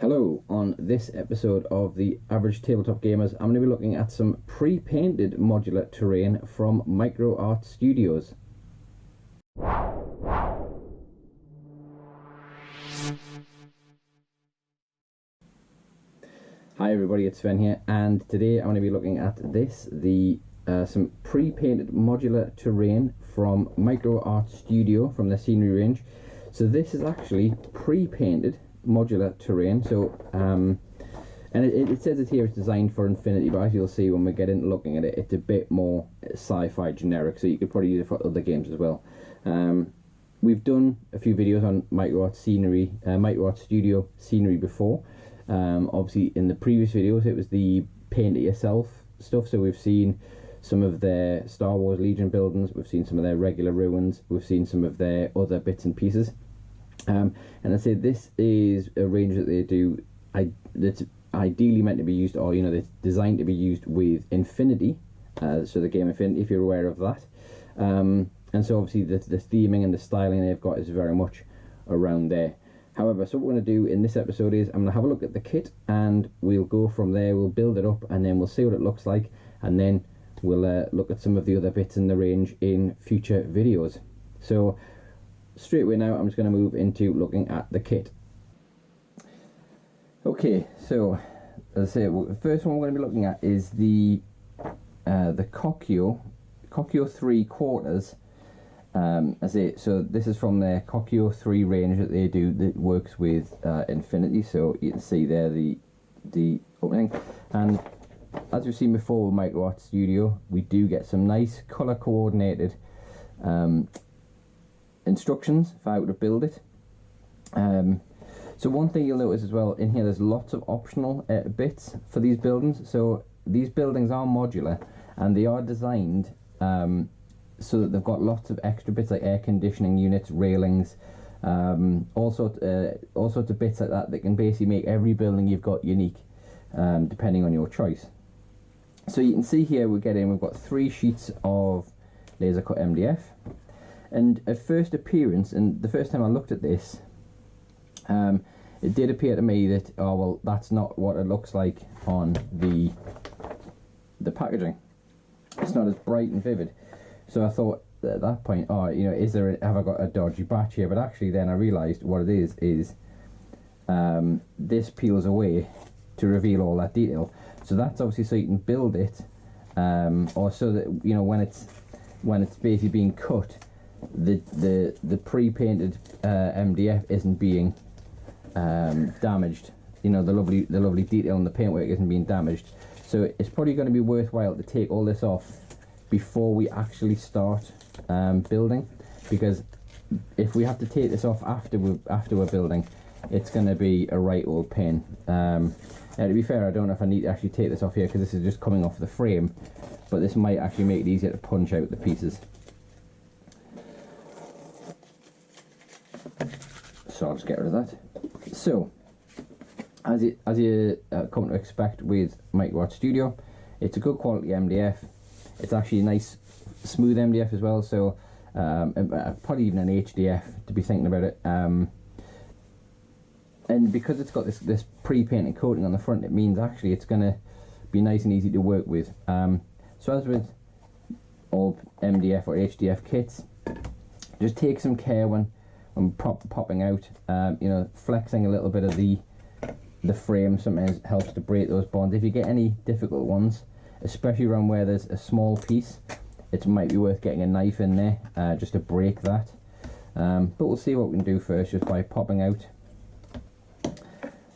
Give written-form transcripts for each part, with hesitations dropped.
Hello, on this episode of the Average Tabletop Gamers, I'm going to be looking at some pre-painted modular terrain from Micro Art Studios. Hi everybody, it's Sven here, and today I'm going to be looking at this, some pre-painted modular terrain from Micro Art Studio from their scenery range. So this is actually pre-painted modular terrain, so and it says it here it's designed for infinity, but as you'll see when we get into looking at it, it's a bit more sci-fi generic, so you could probably use it for other games as well. We've done a few videos on Micro Art Studio scenery before. Obviously in the previous videos it was the paint it yourself stuff, so we've seen some of their Star Wars Legion buildings, we've seen some of their regular ruins, we've seen some of their other bits and pieces. And I say this is a range that they do, that's ideally meant to be used, or it's designed to be used with Infinity, so the game Infinity, if you're aware of that. And so obviously the theming and the styling they've got is very much around there. However, so what we're going to do in this episode is I'm going to have a look at the kit, and we'll go from there, we'll build it up, and then we'll see what it looks like, and then we'll look at some of the other bits in the range in future videos. So straight away now I'm just going to move into looking at the kit. Okay, so as I say, the first one we're going to be looking at is the Kokkyo-3 quarters. So this is from their Kokkyo-3 range that they do, that works with Infinity. So you can see there the opening, and as we've seen before with Micro Art Studio, we do get some nice colour coordinated instructions for how to build it. So one thing you'll notice as well in here, there's lots of optional bits for these buildings. So these buildings are modular, and they are designed so that they've got lots of extra bits like air conditioning units, railings, all sorts of bits like that can basically make every building you've got unique, depending on your choice. So you can see here we've got 3 sheets of laser cut MDF, and at first appearance, and the first time I looked at this, it did appear to me that, oh well, that's not what it looks like on the packaging. It's not as bright and vivid. So I thought at that point, oh, have I got a dodgy batch here? But actually then I realised what it is this peels away to reveal all that detail. So that's obviously so you can build it, or so that when it's basically being cut, the pre-painted MDF isn't being damaged. The lovely detail in the paintwork isn't being damaged. So it's probably going to be worthwhile to take all this off before we actually start building, because if we have to take this off after we're building, it's going to be a right old pain. Now, to be fair, I don't know if I need to actually take this off here, because this is just coming off the frame, but this might actually make it easier to punch out the pieces. So I'll just get rid of that. So as you come to expect with Micro Art Studio, it's a good quality MDF. It's actually a nice smooth MDF as well, so probably even an HDF to be thinking about it. And because it's got this pre-painted coating on the front, it means actually it's going to be nice and easy to work with. So as with all MDF or HDF kits, just take some care when popping out, flexing a little bit of the frame sometimes helps to break those bonds. If you get any difficult ones, especially around where there's a small piece, it might be worth getting a knife in there just to break that. But we'll see what we can do first, just by popping out,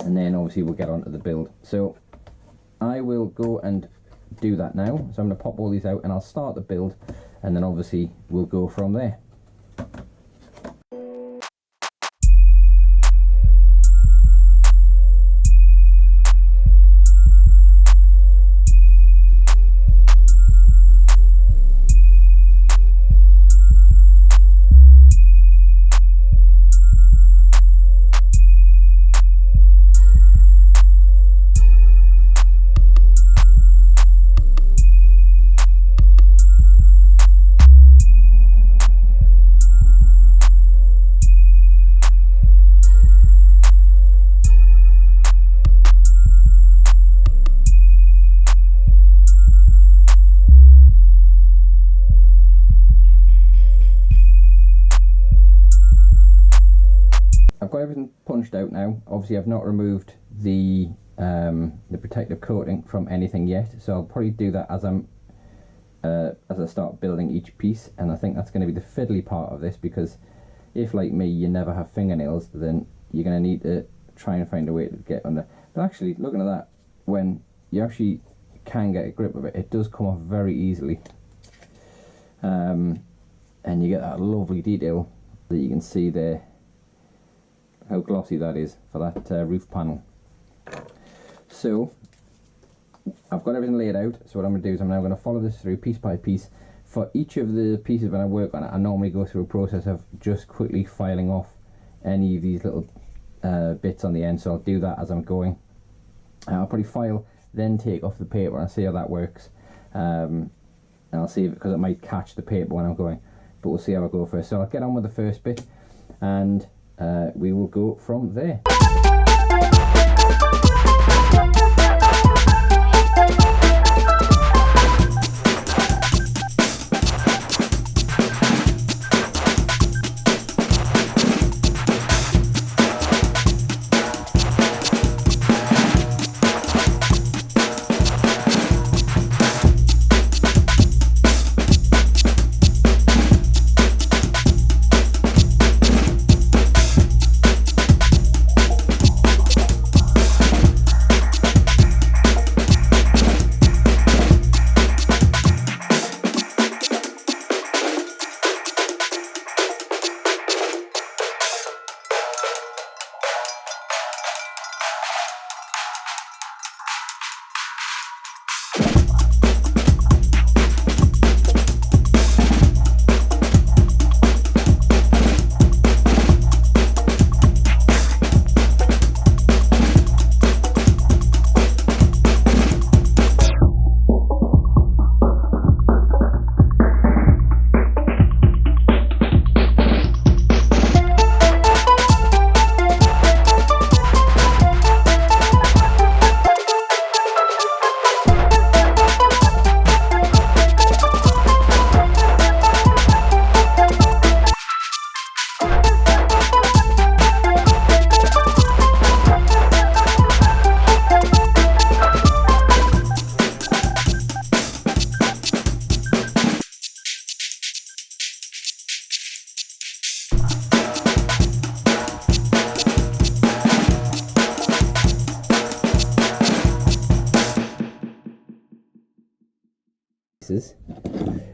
and then obviously we'll get on to the build. So I will go and do that now. So I'm going to pop all these out and I'll start the build, and then obviously we'll go from there. got everything punched out now. Obviously I've not removed the protective coating from anything yet, so I'll probably do that as I start building each piece. And I think that's going to be the fiddly part of this, because if, like me, you never have fingernails, then you're going to need to try and find a way to get under. But actually, looking at that, when you actually can get a grip of it, it does come off very easily, and you get that lovely detail that you can see there, how glossy that is for that roof panel. So I've got everything laid out, so what I'm going to do is I'm now going to follow this through piece by piece. For each of the pieces when I work on it, I normally go through a process of just quickly filing off any of these little bits on the end, so I'll do that as I'm going. I'll probably file, then take off the paper and see how that works, and I'll see if, because it might catch the paper when I'm going, but we'll see how I go first. So I'll get on with the first bit, and we will go from there.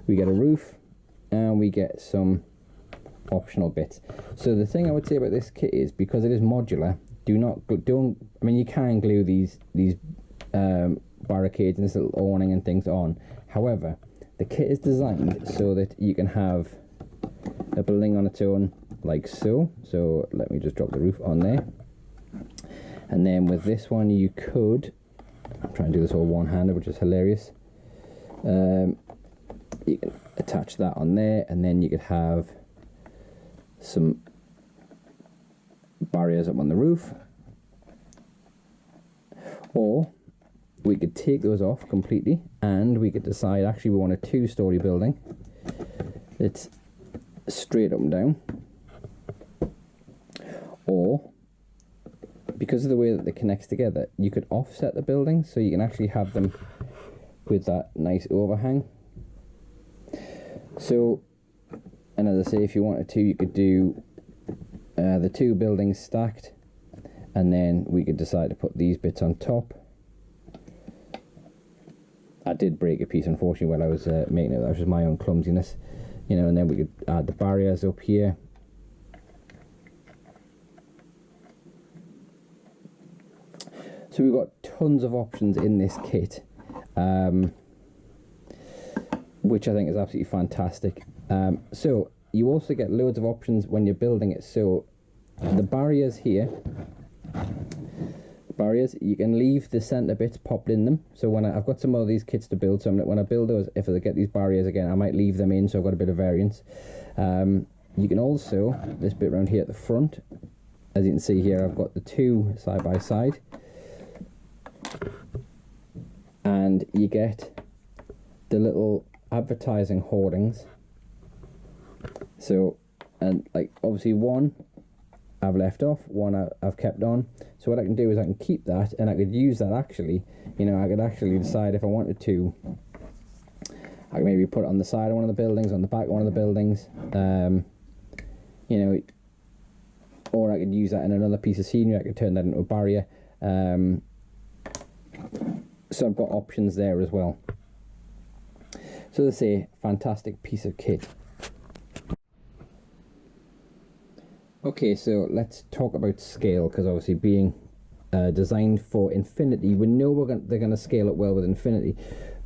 We get a roof and we get some optional bits. So the thing I would say about this kit is, because it is modular, I mean, you can glue these barricades and this little awning and things on. However, the kit is designed so that you can have a building on its own, like so. So let me just drop the roof on there, and then with this one you could, I'm trying to do this all one-handed, which is hilarious. You can attach that on there, and then you could have some barriers up on the roof, or we could take those off completely and we could decide actually we want a two-story building. It's straight up and down, or because of the way that they connect together, you could offset the building so you can actually have them with that nice overhang. So, and as I say, if you wanted to, you could do the two buildings stacked, and then we could decide to put these bits on top. I did break a piece, unfortunately, while I was making it. That was just my own clumsiness, you know. And then we could add the barriers up here. So we've got tons of options in this kit, which I think is absolutely fantastic. So you also get loads of options when you're building it. So the barriers here, you can leave the center bits popped in them. So when I've got some of these kits to build, so when I build those, if I get these barriers again, I might leave them in, so I've got a bit of variance. You can also, this bit around here at the front, as you can see here, I've got the two side by side, and you get the little advertising hoardings. So, and like obviously one I've left off, one I've kept on. So what I can do is I can keep that, and I could use that actually, you know, I could actually decide if I wanted to, I could maybe put it on the side of one of the buildings, on the back of one of the buildings, you know, or I could use that in another piece of scenery. I could turn that into a barrier. So I've got options there as well. So let's say, fantastic piece of kit. Okay, so let's talk about scale, because obviously being designed for Infinity, we know they're going to scale it well with Infinity,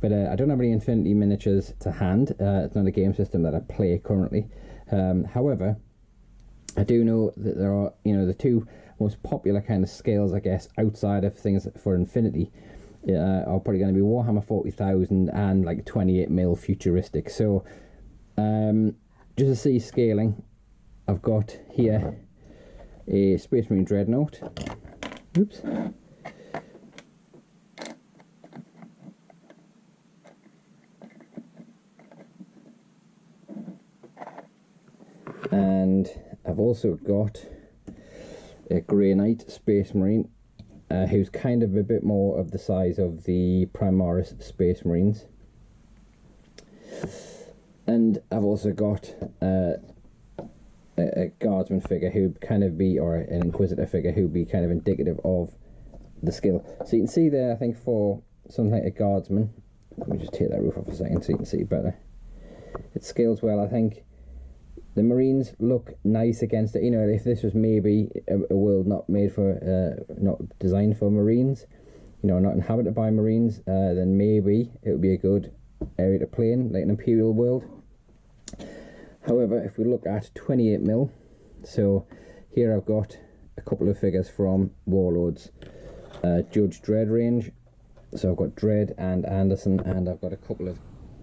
but I don't have any Infinity miniatures to hand. It's not a game system that I play currently. However, I do know that there are, you know, the two most popular kind of scales, I guess, outside of things for Infinity are probably going to be Warhammer 40,000 and like 28mm futuristic. So just to see scaling, I've got here a Space Marine Dreadnought. Oops. And I've also got a Grey Knight Space Marine, who's kind of a bit more of the size of the Primaris Space Marines. And I've also got a guardsman figure who'd kind of be, or an inquisitor figure who'd be kind of indicative of the skill. So you can see there, I think for something like a guardsman, let me just take that roof off a second so you can see better. It scales well. I think the Marines look nice against it. You know, if this was maybe a world not made for, not designed for Marines, you know, not inhabited by Marines, then maybe it would be a good area to play in, like an Imperial world. However, if we look at 28mm, so here I've got a couple of figures from Warlords Judge Dredd range. So I've got Dredd and Anderson, and I've got a couple of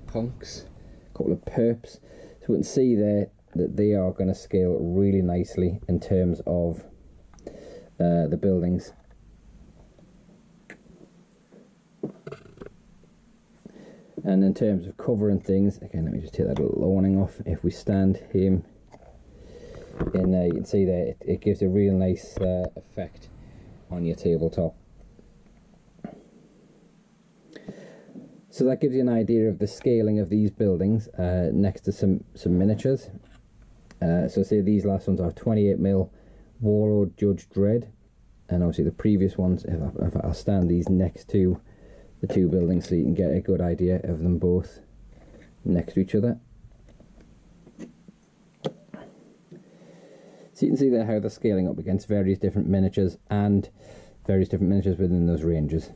punks, a couple of perps. So we can see there that they are going to scale really nicely in terms of the buildings. And in terms of cover and things, again, let me just take that little awning off. If we stand him in there, you can see there it gives a real nice effect on your tabletop. So that gives you an idea of the scaling of these buildings next to some miniatures. So say these last ones are 28mm Warlord Judge Dredd, and obviously the previous ones, if I'll stand these next to the two buildings so you can get a good idea of them both next to each other. So you can see there how they're scaling up against various different miniatures and various different miniatures within those ranges.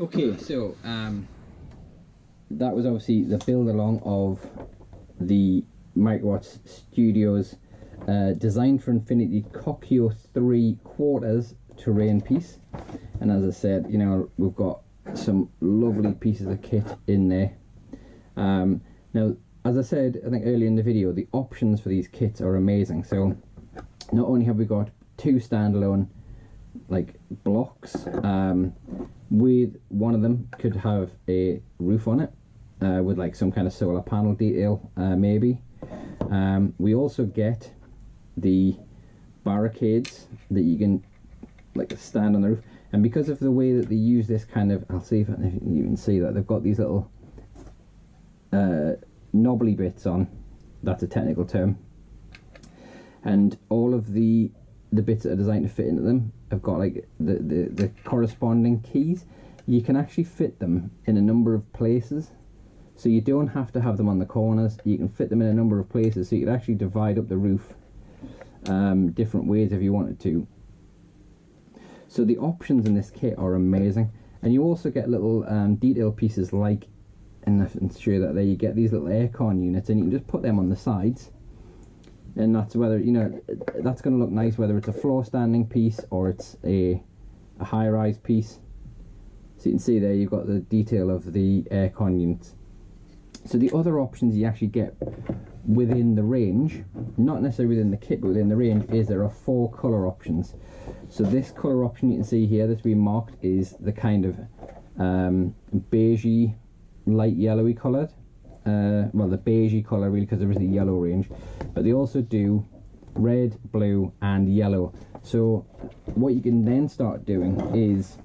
Okay, so that was obviously the build along of the Microwatts Studios designed for Infinity Kokkyo-3 quarters terrain piece. And as I said, you know, we've got some lovely pieces of kit in there. Now, as I said, I think earlier in the video, the options for these kits are amazing. So not only have we got two standalone like blocks, with one of them could have a roof on it with like some kind of solar panel detail, maybe. We also get the barricades that you can like stand on the roof, and because of the way that they use this kind of, I'll see if you can see that they've got these little knobbly bits on, that's a technical term, and all of the bits that are designed to fit into them have got like the corresponding keys. You can actually fit them in a number of places, so you don't have to have them on the corners. You can fit them in a number of places, so you could actually divide up the roof different ways if you wanted to. So the options in this kit are amazing, and you also get little detail pieces like, and I can show you that there, you get these little aircon units, and you can just put them on the sides, and that's whether, you know, that's going to look nice whether it's a floor standing piece or it's a high-rise piece. So you can see there you've got the detail of the aircon units. So the other options you actually get within the range, not necessarily within the kit but within the range, is there are 4 colour options. So this colour option you can see here that's been marked is the kind of beigey, light yellowy coloured, well, the beigey colour really, because there is a yellow range, but they also do red, blue and yellow. So what you can then start doing is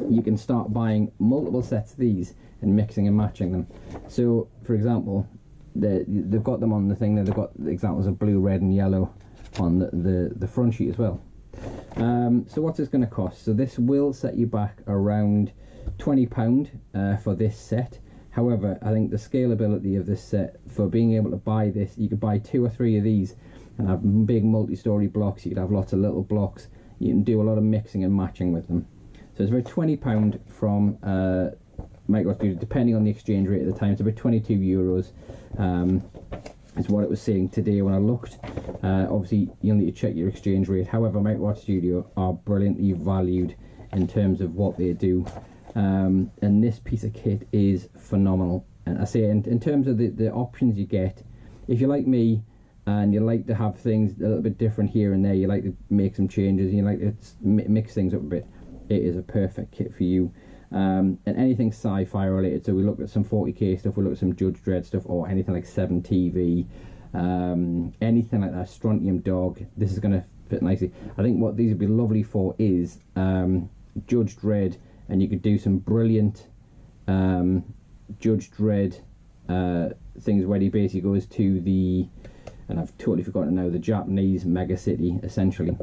you can start buying multiple sets of these and mixing and matching them. So for example, they've got them on the thing there, they've got the examples of blue, red and yellow on the front sheet as well. So what's this going to cost? So this will set you back around £20 for this set. However, I think the scalability of this set, for being able to buy this, you could buy 2 or 3 of these and have big multi-story blocks. You could have lots of little blocks. You can do a lot of mixing and matching with them. So it's about £20 from Micro Studio, depending on the exchange rate at the time. It's about €22 is what it was saying today when I looked. Obviously you'll need to check your exchange rate. However, Micro Studio are brilliantly valued in terms of what they do, and this piece of kit is phenomenal. And I say in terms of the options you get, if you're like me and you like to have things a little bit different here and there, you like to make some changes, you like to mix things up a bit, it is a perfect kit for you. And anything sci-fi related, so we looked at some 40k stuff, we looked at some Judge Dredd stuff, or anything like 7TV, anything like that, Strontium Dog, this is going to fit nicely. I think what these would be lovely for is Judge Dredd, and you could do some brilliant Judge Dredd things where he basically goes to the, and I've totally forgotten now, the Japanese mega city essentially.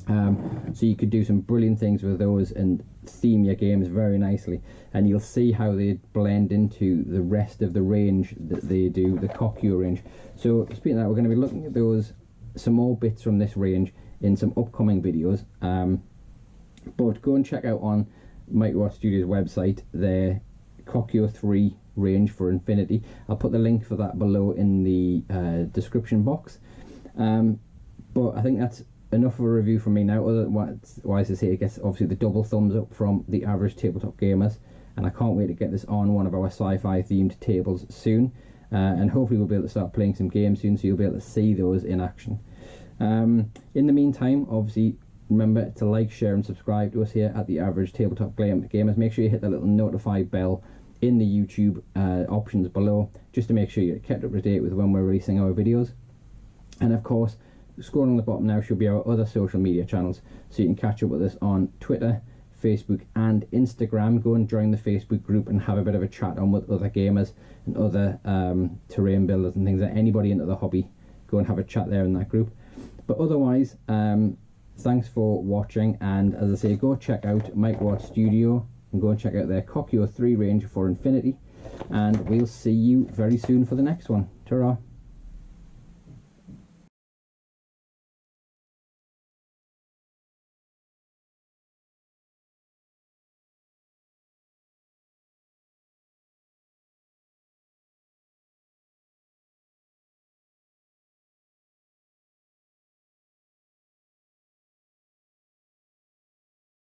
So you could do some brilliant things with those and theme your games very nicely, and you'll see how they blend into the rest of the range that they do, the Kokkyo range. So speaking of that, we're going to be looking at those, some more bits from this range in some upcoming videos, but go and check out on Micro Studio's website their Kokkyo-3 range for Infinity. I'll put the link for that below in the description box. But I think that's enough of a review from me now. Otherwise, to say, it gets obviously the double thumbs up from the average tabletop gamers, and I can't wait to get this on one of our sci-fi themed tables soon, and hopefully we'll be able to start playing some games soon, so you'll be able to see those in action. In the meantime, obviously remember to like, share and subscribe to us here at the Average Tabletop Gamers. Make sure you hit the little notify bell in the YouTube options below, just to make sure you're kept up to date with when we're releasing our videos. And of course, scrolling on the bottom now should be our other social media channels, so you can catch up with us on Twitter, Facebook and Instagram. Go and join the Facebook group and have a bit of a chat on with other gamers and other terrain builders and things, like anybody into the hobby. Go and have a chat there in that group. But otherwise, thanks for watching, and as I say, go check out Micro Studio and go and check out their Kokkyo-3 range for Infinity, and we'll see you very soon for the next one. Ta-ra!